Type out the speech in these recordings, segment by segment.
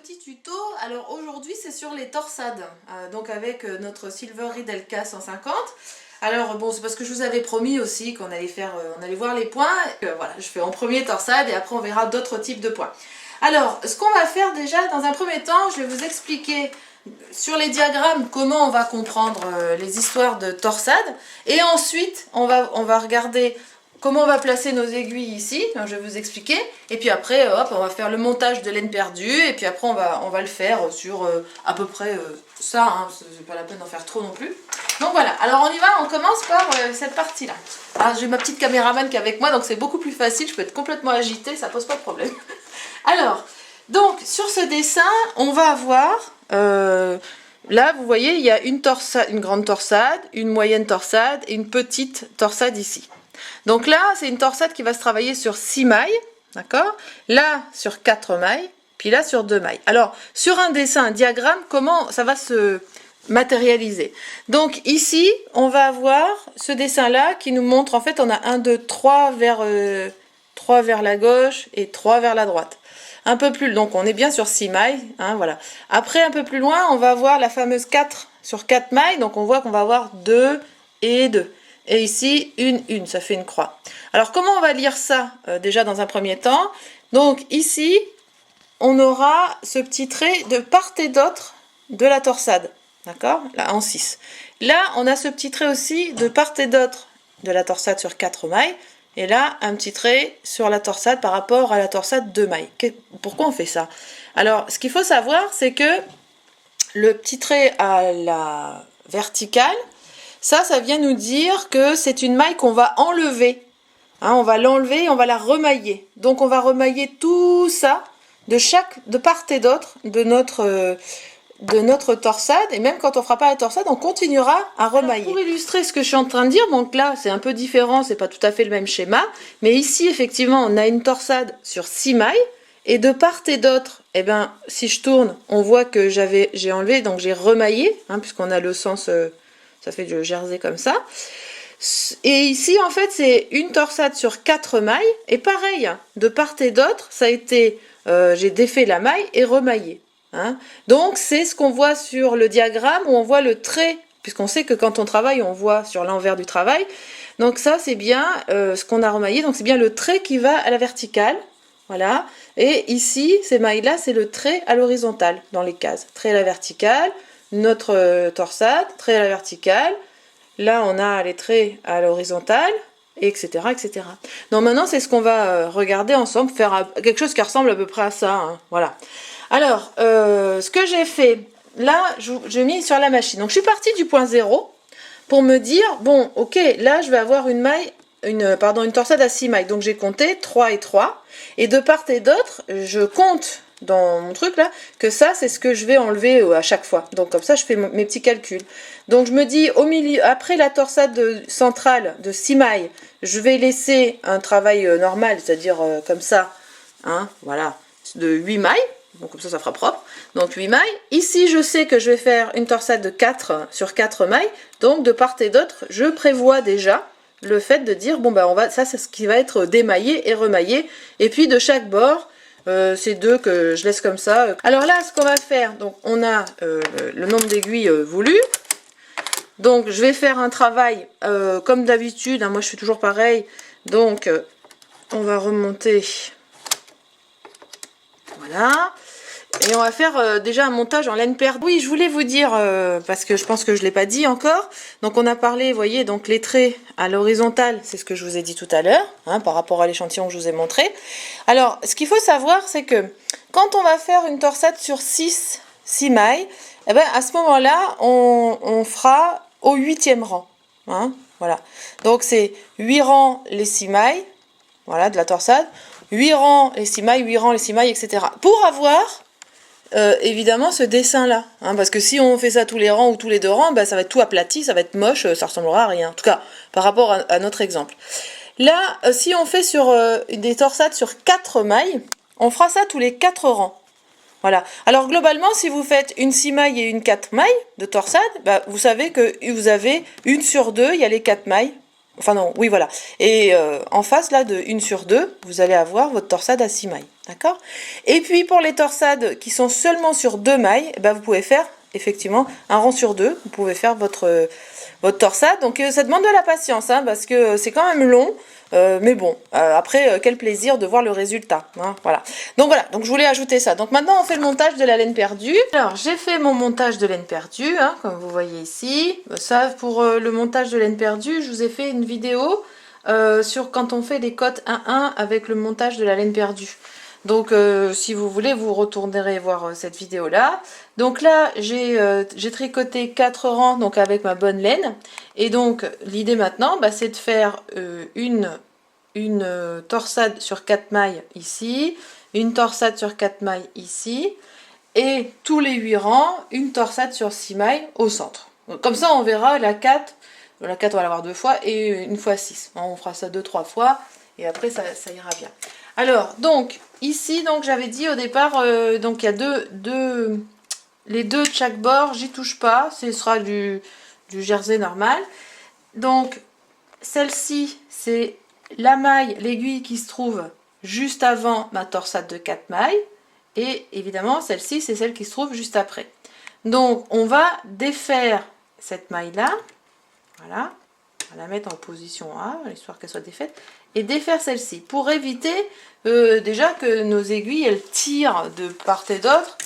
petit tuto. Alors aujourd'hui c'est sur les torsades, donc avec notre Silver Reed LK 150. Alors bon, c'est parce que je vous avais promis aussi qu'on allait faire, on allait voir les points. Voilà, je fais en premier torsade et après on verra d'autres types de points. Alors ce qu'on va faire déjà dans un premier temps, je vais vous expliquer sur les diagrammes comment on va comprendre les histoires de torsade. Et ensuite on va regarder comment on va placer nos aiguilles ici, je vais vous expliquer. Et puis après, hop, on va faire le montage de laine perdue. Et puis après, on va le faire sur à peu près ça. Hein, c'est pas la peine d'en faire trop non plus. Donc voilà, alors on y va, on commence par cette partie-là. J'ai ma petite caméraman qui est avec moi, donc c'est beaucoup plus facile. Je peux être complètement agitée, ça pose pas de problème. Alors, donc sur ce dessin, on va avoir... là, vous voyez, il y a une grande torsade, une moyenne torsade et une petite torsade ici. Donc là, c'est une torsade qui va se travailler sur 6 mailles, d'accord? Là, sur 4 mailles, puis là, sur 2 mailles. Alors, sur un dessin, un diagramme, comment ça va se matérialiser? Donc ici, on va avoir ce dessin-là qui nous montre, en fait, on a 1, 2, 3 vers la gauche et 3 vers la droite. Un peu plus, donc on est bien sur 6 mailles, hein, voilà. Après, un peu plus loin, on va avoir la fameuse 4 sur 4 mailles, donc on voit qu'on va avoir 2 et 2. Et ici, une, ça fait une croix. Alors, comment on va lire ça déjà dans un premier temps? Donc, ici, on aura ce petit trait de part et d'autre de la torsade. D'accord? Là, en 6. Là, on a ce petit trait aussi de part et d'autre de la torsade sur 4 mailles. Et là, un petit trait sur la torsade par rapport à la torsade 2 mailles. Pourquoi on fait ça? Alors, ce qu'il faut savoir, c'est que le petit trait à la verticale, ça vient nous dire que c'est une maille qu'on va enlever. Hein, on va l'enlever et on va la remailler. Donc on va remailler tout ça de part et d'autre de notre torsade. Et même quand on ne fera pas la torsade, on continuera à remailler. Alors, pour illustrer ce que je suis en train de dire, donc là c'est un peu différent, c'est pas tout à fait le même schéma. Mais ici effectivement on a une torsade sur 6 mailles. Et de part et d'autre, eh ben, si je tourne, on voit que j'ai enlevé, donc j'ai remaillé, hein, puisqu'on a le sens... ça fait du jersey comme ça. Et ici, en fait, c'est une torsade sur 4 mailles. Et pareil, de part et d'autre, ça a été... j'ai défait la maille et remaillé. Hein. Donc, c'est ce qu'on voit sur le diagramme où on voit le trait. Puisqu'on sait que quand on travaille, on voit sur l'envers du travail. Donc ça, c'est bien ce qu'on a remaillé. Donc, c'est bien le trait qui va à la verticale. Voilà. Et ici, ces mailles-là, c'est le trait à l'horizontale dans les cases. Trait à la verticale. Notre torsade, trait à la verticale, là on a les traits à l'horizontale, etc., etc. Donc maintenant c'est ce qu'on va regarder ensemble, faire quelque chose qui ressemble à peu près à ça, hein. Voilà. Alors, ce que j'ai fait, là je mis sur la machine, donc je suis partie du point 0 pour me dire, bon ok, là je vais avoir une torsade à 6 mailles, donc j'ai compté 3 et 3, et de part et d'autre, je compte dans mon truc là, que ça c'est ce que je vais enlever à chaque fois. Donc comme ça je fais mes petits calculs. Donc je me dis au milieu, après la torsade centrale de 6 mailles, je vais laisser un travail normal, c'est-à-dire comme ça, hein, voilà, de 8 mailles. Donc comme ça fera propre. Donc 8 mailles. Ici je sais que je vais faire une torsade de 4 sur 4 mailles. Donc de part et d'autre, je prévois déjà le fait de dire, bon bah ça c'est ce qui va être démaillé et remaillé. Et puis de chaque bord, c'est 2 que je laisse comme ça. Alors là, ce qu'on va faire, donc on a le nombre d'aiguilles voulu. Donc je vais faire un travail comme d'habitude, hein, moi je fais toujours pareil. Donc on va remonter. Voilà. Et on va faire déjà un montage en laine perdue. Oui, je voulais vous dire, parce que je pense que je ne l'ai pas dit encore. Donc on a parlé, vous voyez, donc les traits à l'horizontale, c'est ce que je vous ai dit tout à l'heure, hein, par rapport à l'échantillon que je vous ai montré. Alors, ce qu'il faut savoir, c'est que quand on va faire une torsade sur 6 mailles, eh ben, à ce moment-là, on fera au 8e rang. Hein, voilà. Donc c'est 8 rangs les 6 mailles, voilà, de la torsade, 8 rangs les 6 mailles, 8 rangs les 6 mailles, etc. Pour avoir... évidemment ce dessin là, hein, parce que si on fait ça tous les rangs ou tous les 2 rangs, bah, ça va être tout aplati, ça va être moche, ça ressemblera à rien, en tout cas par rapport à notre exemple. Là, si on fait sur des torsades sur 4 mailles, on fera ça tous les 4 rangs. Voilà. Alors globalement, si vous faites une 6 mailles et une 4 mailles de torsade, bah, vous savez que vous avez une sur 2, il y a les 4 mailles. Enfin non, oui voilà. Et en face là de 1 sur 2, vous allez avoir votre torsade à 6 mailles. D'accord? Et puis pour les torsades qui sont seulement sur 2 mailles, eh ben, vous pouvez faire effectivement un rang sur 2. Vous pouvez faire votre torsade. Donc ça demande de la patience, hein, parce que c'est quand même long. Mais bon, après, quel plaisir de voir le résultat. Hein, voilà. Donc voilà, donc je voulais ajouter ça. Donc maintenant, on fait le montage de la laine perdue. Alors, j'ai fait mon montage de laine perdue, hein, comme vous voyez ici. Ça, pour le montage de laine perdue, je vous ai fait une vidéo sur quand on fait des cottes 1-1 avec le montage de la laine perdue. Donc si vous voulez, vous retournerez voir cette vidéo là. Donc là j'ai tricoté 4 rangs donc avec ma bonne laine. Et donc l'idée maintenant bah, c'est de faire une torsade sur 4 mailles ici, une torsade sur 4 mailles ici, et tous les 8 rangs, une torsade sur 6 mailles au centre. Comme ça on verra la 4 on va l'avoir 2 fois et une fois 6. On fera ça 2-3 fois et après ça ira bien. Alors, donc, ici, donc j'avais dit au départ, donc il y a les deux de chaque bord, j'y touche pas, ce sera du jersey normal. Donc, celle-ci, c'est la maille, l'aiguille qui se trouve juste avant ma torsade de 4 mailles. Et évidemment, celle-ci, c'est celle qui se trouve juste après. Donc, on va défaire cette maille-là. Voilà. On va la mettre en position A, histoire qu'elle soit défaite. Et défaire celle-ci, pour éviter déjà que nos aiguilles, elles tirent de part et d'autre.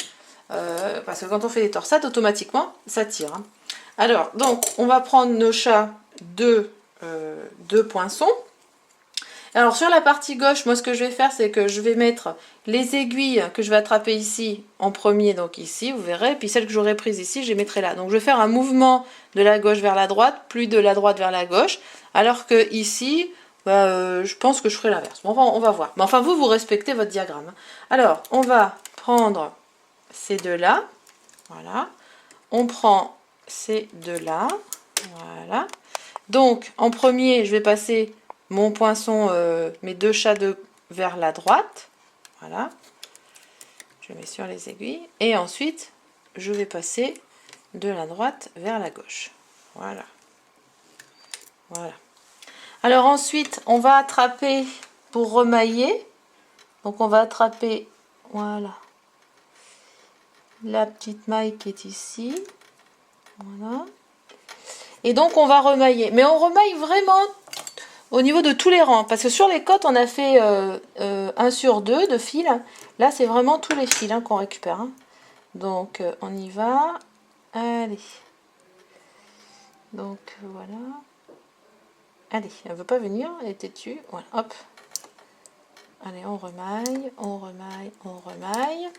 Parce que quand on fait des torsades, automatiquement, ça tire. Hein. Alors, donc, on va prendre nos chats de poinçons. Alors sur la partie gauche, moi ce que je vais faire, c'est que je vais mettre les aiguilles que je vais attraper ici en premier, donc ici, vous verrez, puis celles que j'aurai prises ici, je les mettrai là. Donc je vais faire un mouvement de la gauche vers la droite, plus de la droite vers la gauche, alors que ici, bah, je pense que je ferai l'inverse. Bon, on va voir. Mais enfin, vous respectez votre diagramme. Alors, on va prendre ces deux-là, voilà. On prend ces deux-là, voilà. Donc, en premier, je vais passer mon poinçon, mes deux chats vers la droite. Voilà. Je mets sur les aiguilles. Et ensuite, je vais passer de la droite vers la gauche. Voilà. Voilà. Alors ensuite, on va attraper pour remailler. Donc, on va attraper, voilà, la petite maille qui est ici. Voilà. Et donc, on va remailler. Mais on remaille vraiment au niveau de tous les rangs, parce que sur les côtes, on a fait 1 sur 2 de fil. Là, c'est vraiment tous les fils hein, qu'on récupère. Hein. Donc, on y va. Allez. Donc, voilà. Allez, elle ne veut pas venir, elle est têtue. Voilà, hop. Allez, on remaille, on remaille, on remaille.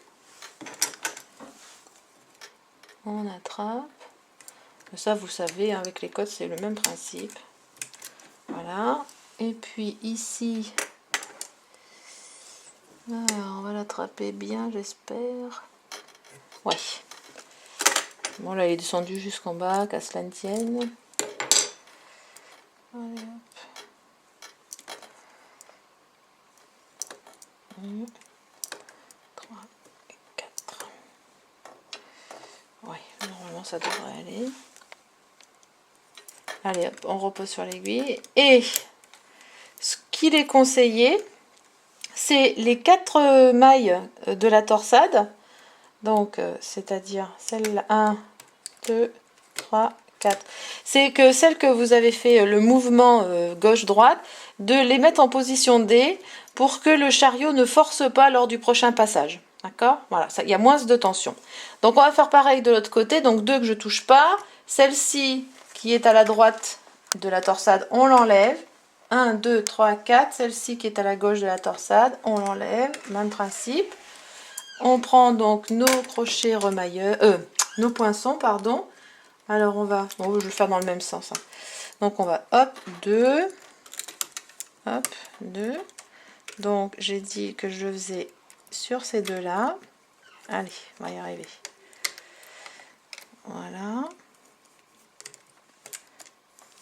On attrape. Ça, vous savez, avec les côtes, c'est le même principe. Voilà. Et puis ici, on va l'attraper bien, j'espère. Ouais. Bon, là, il est descendu jusqu'en bas, qu'à cela ne tienne. Allez, hop. 1, 3, 4. Ouais, normalement, ça devrait aller. Allez, hop, on repose sur l'aiguille. Et ce qu'il est conseillé, c'est les 4 mailles de la torsade. Donc, c'est-à-dire celle 1, 2, 3, 4. C'est que celles que vous avez fait le mouvement gauche-droite, de les mettre en position D pour que le chariot ne force pas lors du prochain passage. D'accord? Voilà, il y a moins de tension. Donc, on va faire pareil de l'autre côté. Donc, 2 que je touche pas. Celle-ci qui est à la droite de la torsade, on l'enlève. 1, 2, 3, 4. Celle-ci qui est à la gauche de la torsade, on l'enlève. Même principe. On prend donc nos crochets remailleurs, nos poinçons, pardon. Alors on va, bon, je vais le faire dans le même sens. Hein. Donc on va, hop, 2. Hop, 2. Donc j'ai dit que je faisais sur ces deux-là. Allez, on va y arriver. Voilà.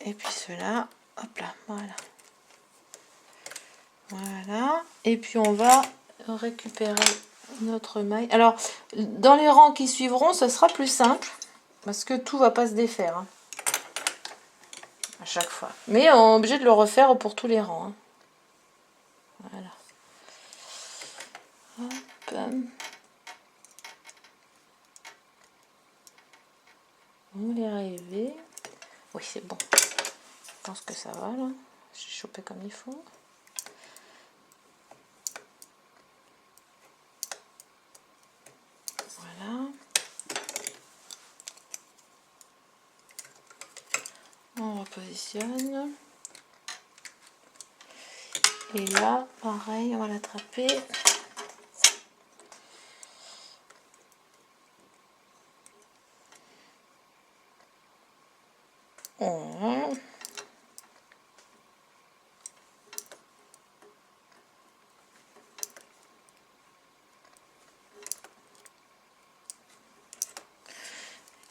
Et puis ceux-là, hop là, voilà. Voilà. Et puis on va récupérer notre maille. Alors, dans les rangs qui suivront, ce sera plus simple. Parce que tout va pas se défaire. Hein. à chaque fois. Mais on est obligé de le refaire pour tous les rangs. Hein. Voilà. Hop. On est arrivé. Oui, c'est bon. Je pense que ça va là. J'ai chopé comme il faut. Voilà. On repositionne. Et là, pareil, on va l'attraper.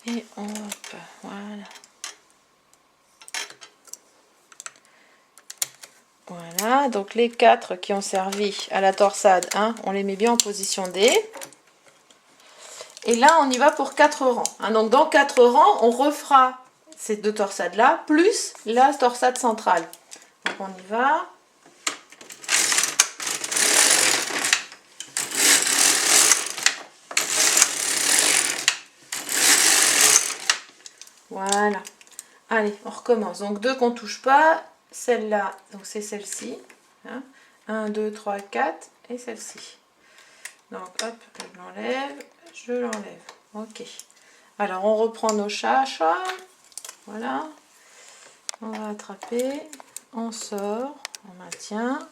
Et hop, voilà. Voilà, donc les 4 qui ont servi à la torsade, hein, on les met bien en position D. Et là, on y va pour 4 rangs. Hein, donc dans 4 rangs, on refera ces 2 torsades-là, plus la torsade centrale. Donc on y va. Voilà. Allez, on recommence. Donc 2 qu'on ne touche pas. Celle-là, donc c'est celle-ci. Hein. 1, 2, 3, 4 et celle-ci. Donc hop, je l'enlève, je l'enlève. Ok. Alors on reprend nos chats. Voilà. On va attraper, on sort, on maintient.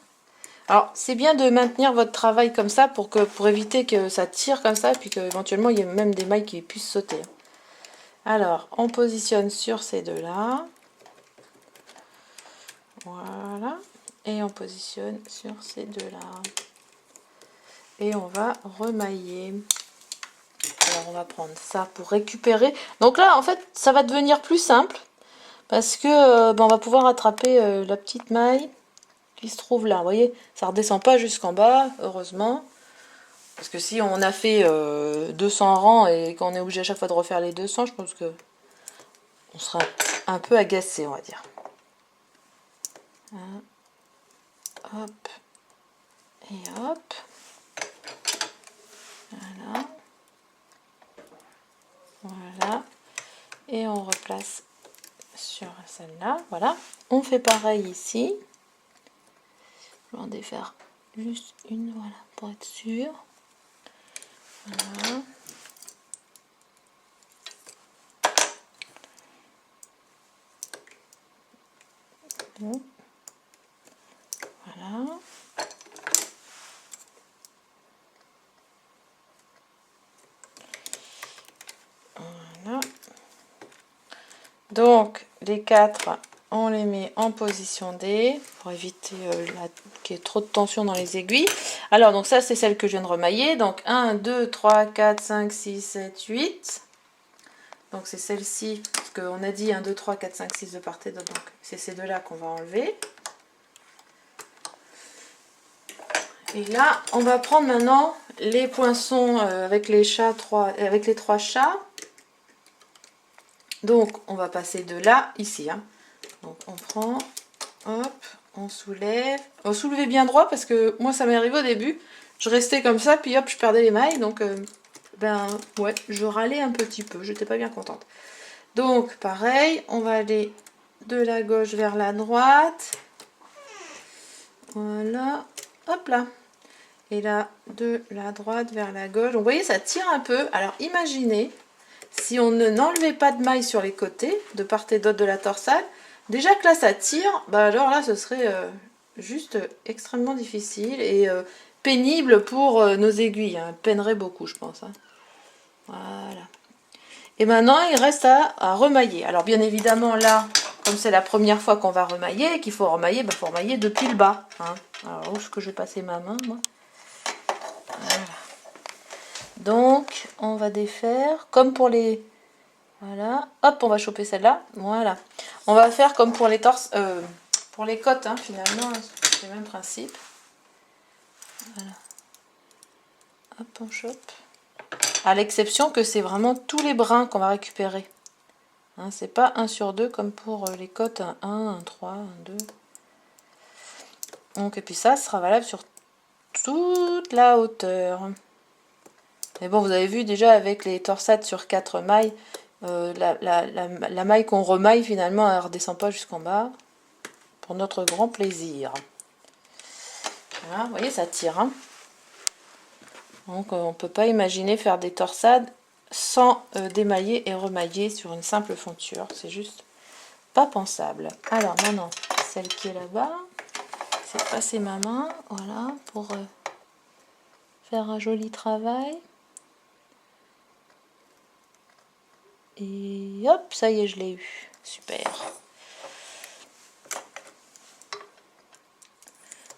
Alors c'est bien de maintenir votre travail comme ça pour éviter que ça tire comme ça et puis qu'éventuellement il y ait même des mailles qui puissent sauter. Alors on positionne sur ces deux-là. Voilà. Et on positionne sur ces deux-là. Et on va remailler. Alors on va prendre ça pour récupérer. Donc là en fait ça va devenir plus simple. Parce que on va pouvoir attraper la petite maille qui se trouve là. Vous voyez, ça ne redescend pas jusqu'en bas, heureusement. Parce que si on a fait 200 rangs et qu'on est obligé à chaque fois de refaire les 200, je pense que on sera un peu agacé, on va dire. Hop. Et hop. Voilà. Voilà. Et on replace sur celle-là. Voilà. On fait pareil ici. Je vais en défaire juste une, voilà, pour être sûr. Voilà. Bon. Voilà. Voilà. Donc les 4, on les met en position D pour éviter qu'il y ait trop de tension dans les aiguilles. Alors donc ça c'est celle que je viens de remailler. Donc 1, 2, 3, 4, 5, 6, 7, 8. Donc c'est celle-ci, parce qu'on a dit 1, 2, 3, 4, 5, 6 de part et d'autre. Donc c'est ces deux-là qu'on va enlever. Et là, on va prendre maintenant les poinçons avec les chats, avec les 3 chats. Donc on va passer de là, ici. Hein. Donc on prend, hop, on soulève. On soulevez bien droit parce que moi ça m'est arrivé au début. Je restais comme ça, puis hop, je perdais les mailles. Donc ben ouais, je râlais un petit peu, j'étais pas bien contente. Donc pareil, on va aller de la gauche vers la droite. Voilà, hop là. Et là, de la droite vers la gauche. Donc vous voyez, ça tire un peu. Alors imaginez, si on n'enlevait pas de mailles sur les côtés, de part et d'autre de la torsade, déjà que là ça tire, bah alors là ce serait juste extrêmement difficile et pénible pour nos aiguilles. Hein. Peinerait beaucoup, je pense. Hein. Voilà. Et maintenant, il reste à remailler. Alors bien évidemment, là, comme c'est la première fois qu'on va remailler et qu'il faut remailler, bah, faut remailler depuis le bas. Hein. Alors où est-ce que je vais passer ma main, moi? Voilà. Donc, on va défaire, comme pour les... Voilà. Hop, on va choper celle-là. Voilà. On va faire comme pour les torses... pour les côtes, hein, finalement. C'est le même principe. Voilà. Hop, on chope. À l'exception que c'est vraiment tous les brins qu'on va récupérer. Hein, c'est pas 1 sur 2 comme pour les côtes 1, 3, 2. Donc, et puis ça sera valable sur toute la hauteur. Mais bon, vous avez vu déjà avec les torsades sur 4 mailles, la maille qu'on remaille finalement, elle redescend pas jusqu'en bas. Pour notre grand plaisir. Voilà, vous voyez, ça tire. Hein. Donc on ne peut pas imaginer faire des torsades sans démailler et remailler sur une simple fonture. C'est juste pas pensable. Alors maintenant, celle qui est là-bas, c'est passer ma main, voilà, pour faire un joli travail. Et hop, ça y est, je l'ai eu. Super.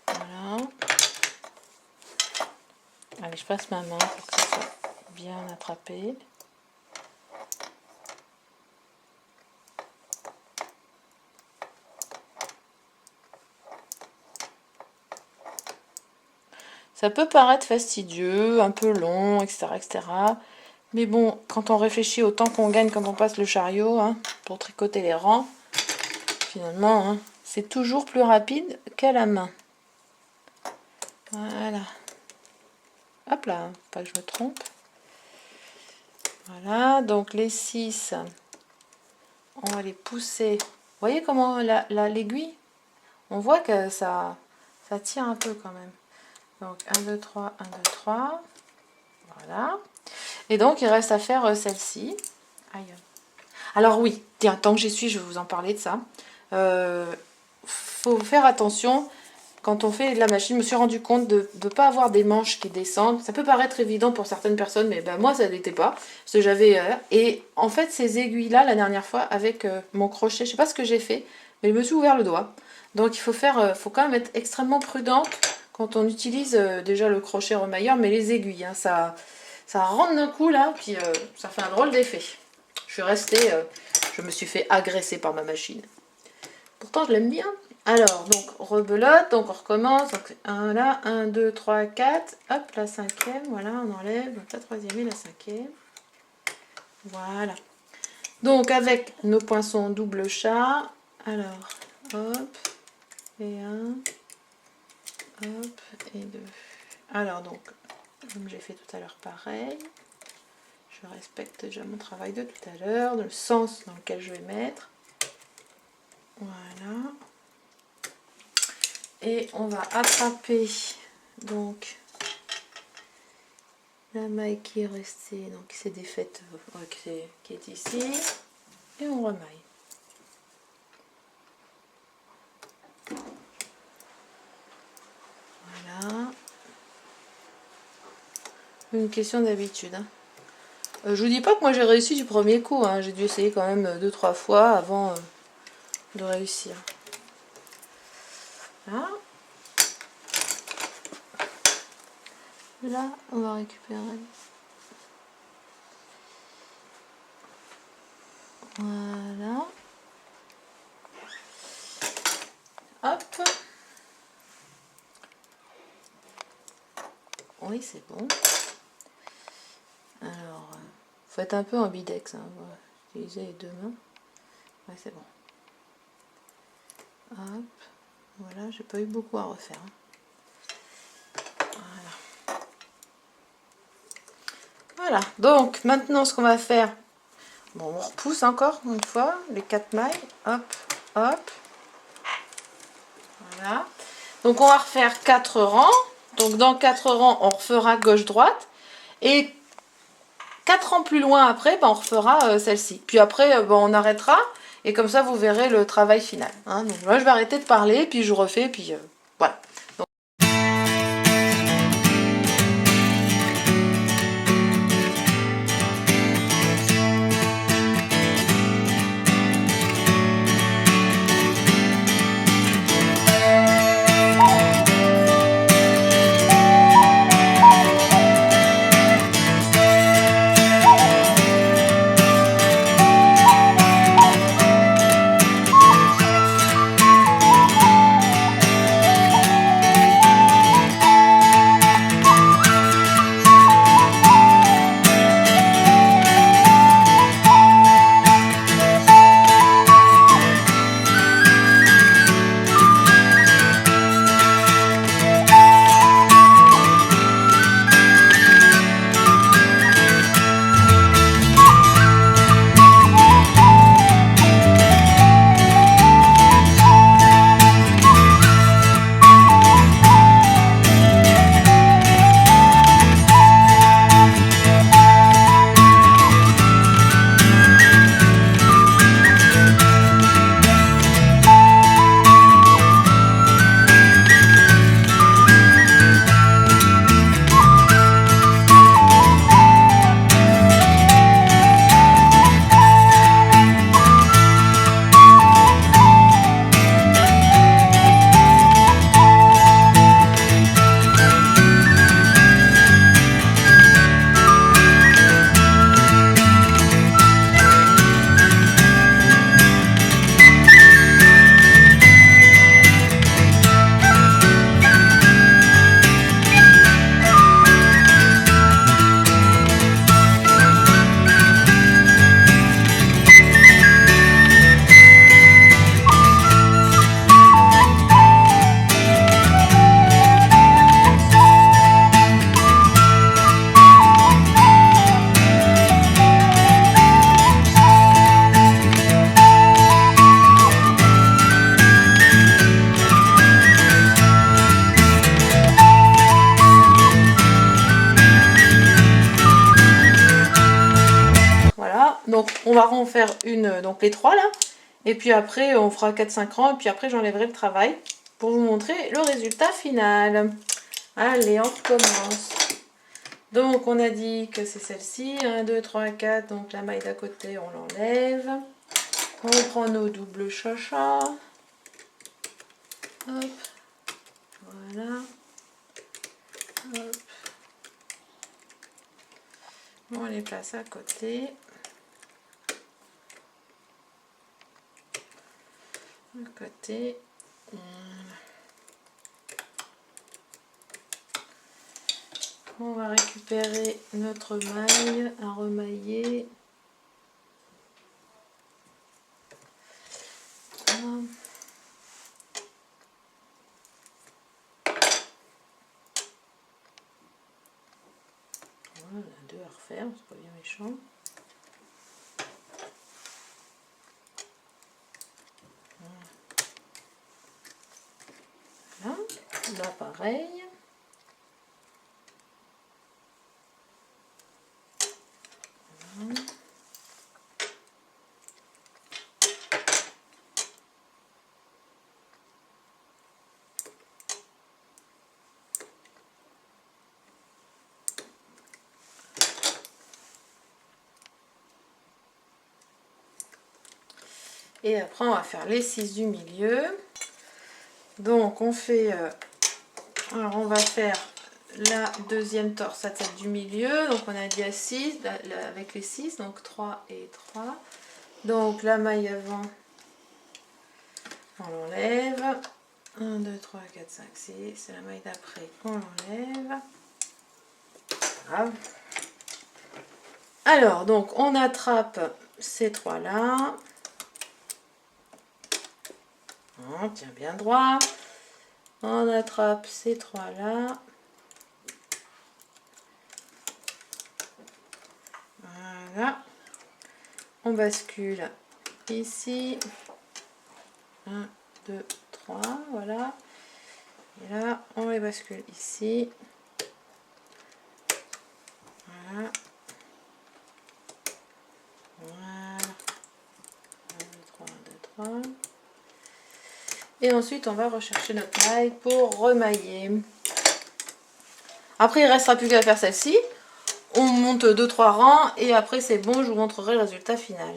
Voilà. Allez, je passe ma main pour que ça soit bien attrapé. Ça peut paraître fastidieux, un peu long, etc., etc. Mais bon, quand on réfléchit au temps qu'on gagne quand on passe le chariot, hein, pour tricoter les rangs, finalement, hein, c'est toujours plus rapide qu'à la main. Voilà. Hop là, pas que je me trompe. Voilà, donc les 6, on va les pousser. Vous voyez comment l'aiguille, on voit que ça tire un peu quand même. Donc 1, 2, 3, 1, 2, 3. Voilà. Et donc il reste à faire celle-ci. Aïe. Alors oui, tiens, tant que j'y suis, je vais vous en parler de ça. Faut faire attention quand on fait de la machine. Je me suis rendu compte de ne pas avoir des manches qui descendent. Ça peut paraître évident pour certaines personnes, mais ben, moi ça n'était pas. Parce que j'avais. Et en fait, ces aiguilles-là, la dernière fois, avec mon crochet, je sais pas ce que j'ai fait, mais je me suis ouvert le doigt. Donc il faut faut quand même être extrêmement prudente quand on utilise déjà le crochet remailleur, mais les aiguilles, hein, ça rentre d'un coup là, puis ça fait un drôle d'effet. Je suis restée, je me suis fait agresser par ma machine. Pourtant je l'aime bien. Alors, donc rebelote, donc on recommence. Donc 1 là, 1, 2, 3, 4. Hop, la 5e, voilà, on enlève. Donc la 3e et la 5e. Voilà. Donc avec nos poinçons double chat. Alors, hop, et 1, hop, et 2. Alors donc, comme j'ai fait tout à l'heure pareil, je respecte déjà mon travail de tout à l'heure, le sens dans lequel je vais mettre. Voilà. Et on va attraper donc la maille qui est restée, donc qui s'est défaite, qui est ici, et on remaille. Voilà. Une question d'habitude. Hein. Je vous dis pas que moi j'ai réussi du premier coup, hein. J'ai dû essayer quand même 2-3 fois avant de réussir. Là. Là, on va récupérer. Voilà. Hop. Oui, c'est bon. Alors, faut être un peu ambidex. Hein. On va utiliser les deux mains. Ouais, c'est bon. Hop. Voilà, j'ai pas eu beaucoup à refaire. Hein. Voilà. Voilà. Donc, maintenant, ce qu'on va faire... Bon, on repousse encore une fois les 4 mailles. Hop, hop. Voilà. Donc, on va refaire 4 rangs. Donc, dans 4 rangs, on refera gauche-droite. Et 4 rangs plus loin après, ben, on refera celle-ci. Puis après, ben, on arrêtera. Et comme ça, vous verrez le travail final. Hein. Donc là, je vais arrêter de parler, puis je refais, puis voilà. va en faire une, donc les 3 là. Et puis après, on fera 4-5 rangs. Et puis après, j'enlèverai le travail pour vous montrer le résultat final. Allez, on commence. Donc, on a dit que c'est celle-ci. 1, 2, 3, 4. Donc, la maille d'à côté, on l'enlève. On prend nos doubles chachas. Hop. Voilà. Hop. On les place à côté. À côté. On va récupérer notre maille à remailler. Voilà, 2 à refaire, c'est pas bien méchant. Voilà, là pareil. Voilà. Et après on va faire les 6 du milieu. Donc on fait, alors on va faire la deuxième torsade, celle du milieu. Donc on a dit à 6 avec les 6, donc 3 et 3. Donc la maille avant, on l'enlève. 1, 2, 3, 4, 5, 6. C'est la maille d'après, on l'enlève. Voilà. Alors donc on attrape ces 3 là. On tient bien droit. On attrape ces 3 là. Voilà. On bascule ici. 1, 2, 3. Voilà. Et là, on les bascule ici. Voilà. Voilà. 1, 2, 3, 1, 2, 3. Et ensuite, on va rechercher notre maille pour remailler. Après, il ne restera plus qu'à faire celle-ci. On monte 2-3 rangs et après, c'est bon, je vous montrerai le résultat final.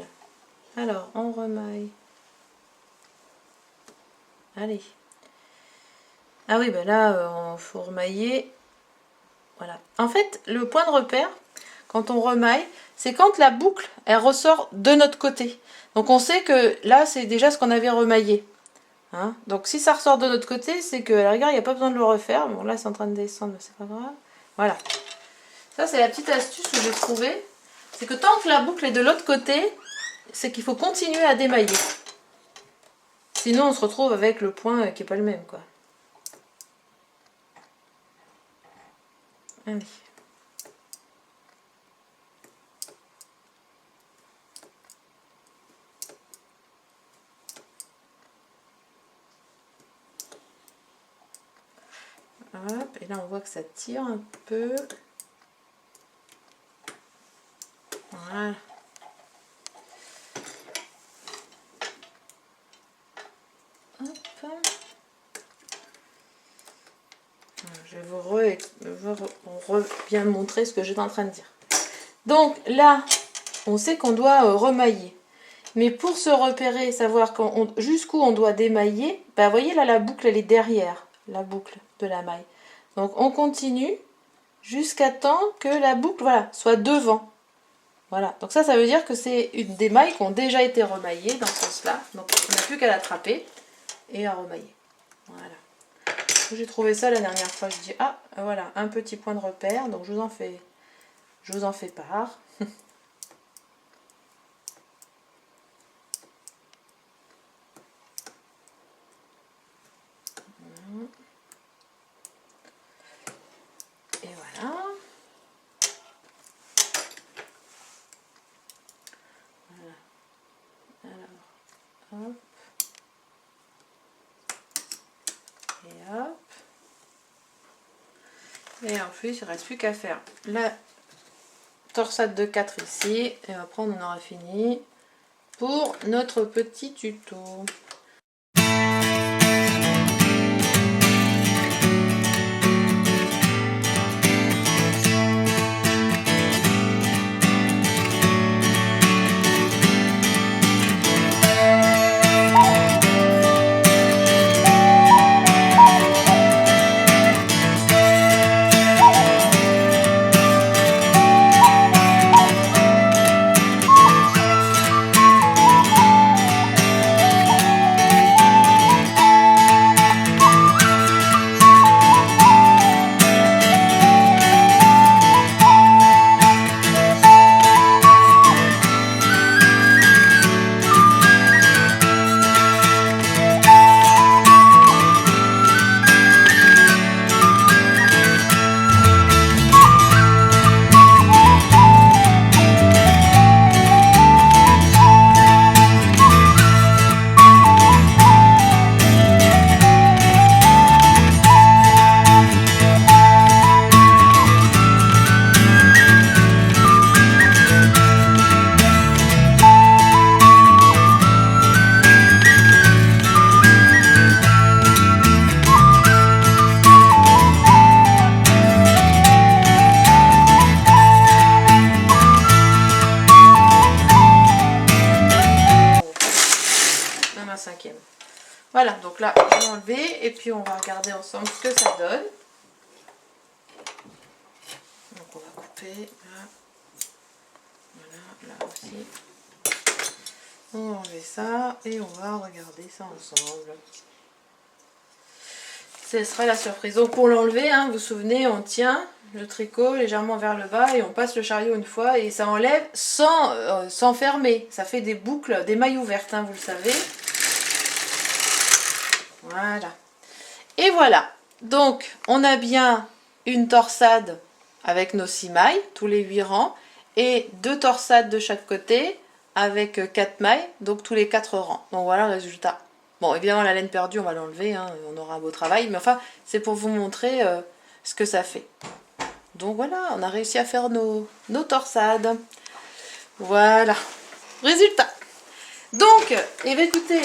Alors, on remaille. Allez. Ah oui, ben là, il faut remailler. Voilà. En fait, le point de repère, quand on remaille, c'est quand la boucle, elle ressort de notre côté. Donc, on sait que là, c'est déjà ce qu'on avait remaillé. Hein, donc si ça ressort de notre côté, c'est que à la rigueur, il n'y a pas besoin de le refaire. Bon là c'est en train de descendre, mais c'est pas grave. Voilà. Ça c'est la petite astuce que j'ai trouvée. C'est que tant que la boucle est de l'autre côté, c'est qu'il faut continuer à démailler. Sinon on se retrouve avec le point qui n'est pas le même, quoi. Allez. Hop, et là on voit que ça tire un peu. Voilà. Hop. Je vais vous bien montrer ce que j'étais en train de dire. Donc là, on sait qu'on doit remailler. Mais pour se repérer, savoir jusqu'où on doit démailler, bah, vous voyez là la boucle elle est derrière la boucle de la maille. Donc on continue jusqu'à temps que la boucle voilà, soit devant. Voilà, donc ça veut dire que c'est une des mailles qui ont déjà été remaillées dans ce sens-là. Donc on n'a plus qu'à l'attraper et à remailler. Voilà. J'ai trouvé ça la dernière fois, je dis ah voilà, un petit point de repère, donc je vous en fais part. Et voilà. Alors, hop. Et hop. Et en plus, il ne reste plus qu'à faire la torsade de 4 ici. Et après, on en aura fini. pour notre petit tuto. Cinquième. Voilà, donc là, je vais enlever et puis on va regarder ensemble ce que ça donne. Donc on va couper là. Voilà, là aussi. On va enlever ça et on va regarder ça ensemble. Ce sera la surprise. Donc pour l'enlever, hein, vous vous souvenez, on tient le tricot légèrement vers le bas et on passe le chariot une fois et ça enlève sans fermer. Ça fait des boucles, des mailles ouvertes, hein, vous le savez. Voilà. Et voilà. Donc, on a bien une torsade avec nos 6 mailles, tous les 8 rangs, et 2 torsades de chaque côté avec 4 mailles, donc tous les 4 rangs. Donc voilà le résultat. Bon, évidemment, la laine perdue, on va l'enlever, hein, on aura un beau travail, mais enfin, c'est pour vous montrer ce que ça fait. Donc voilà, on a réussi à faire nos torsades. Voilà. Résultat. Donc, eh bien, écoutez...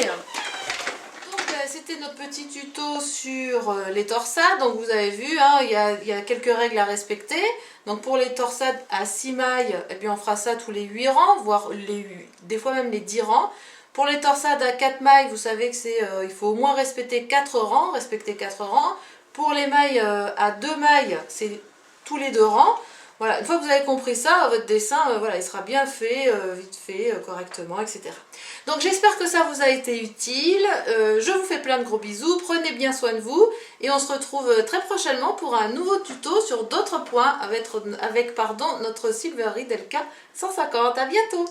C'était notre petit tuto sur les torsades. Donc vous avez vu, hein, il y a quelques règles à respecter. Donc pour les torsades à 6 mailles, eh bien on fera ça tous les 8 rangs, voire des fois même les 10 rangs. Pour les torsades à 4 mailles, vous savez que il faut au moins respecter 4 rangs. Pour les mailles à 2 mailles, c'est tous les 2 rangs. Voilà, une fois que vous avez compris ça, votre dessin, voilà, il sera bien fait, vite fait, correctement, etc. Donc j'espère que ça vous a été utile. Je vous fais plein de gros bisous, prenez bien soin de vous et on se retrouve très prochainement pour un nouveau tuto sur d'autres points avec notre Silver Reed LK 150. À bientôt!